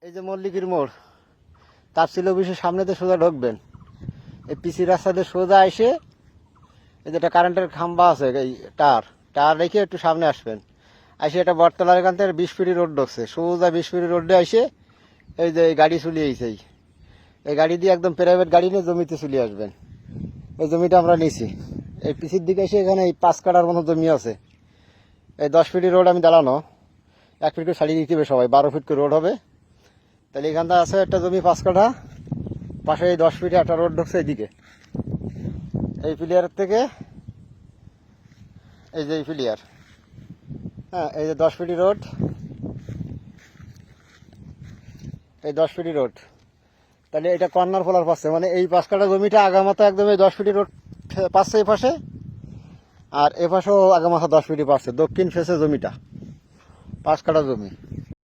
এই যে মল্লিকের মোড়, তার ছিল অফিসের সামনেতে সোজা ঢুকবেন, এই পিসি রাস্তাতে সোজা এসে এই যে একটা কারেন্টের খাম্বা আছে, এই টার রেখে একটু সামনে আসবেন। এসে এটা বটতলার এখান থেকে 20 ফিট রোড ঢুকছে, সোজা 20 ফিট রোডে এসে এই যে এই গাড়ি চলে আইছে, এই গাড়ি দিয়ে একদম প্রাইভেট গাড়ি নিয়ে জমিতে চলে আসবেন। এই জমিটা আমরা নিছি। এই পিসির দিকে এসে এখানে এই 5 কাঠার মতো জমি আছে। এই 10 ফিট রোড আমি দাঁড়ানো, 1 ফিট করে ছাড়িয়ে দিতে হবে সবাই, 12 ফিট করে রোড হবে। তাহলে এখানটা আছে একটা জমি 5 কাঠা, পাশে এই 10 ফিটে একটা রোড ঢুকছে এইদিকে, এই প্লেয়ারের থেকে এই যে এই প্লেয়ার, হ্যাঁ এই যে 10 ফিটি রোড, এই 10 ফিটি রোড। তাহলে এটা কর্নার ফলার পাচ্ছে, মানে এই 5 কাঠা জমিটা আগামাথা একদম এই 10 ফিটি রোড পাচ্ছে এই পাশে, আর এ পাশেও আগামাথা 10 ফিটি পাচ্ছে, দক্ষিণ ফেসে জমিটা 5 কাঠা জমি।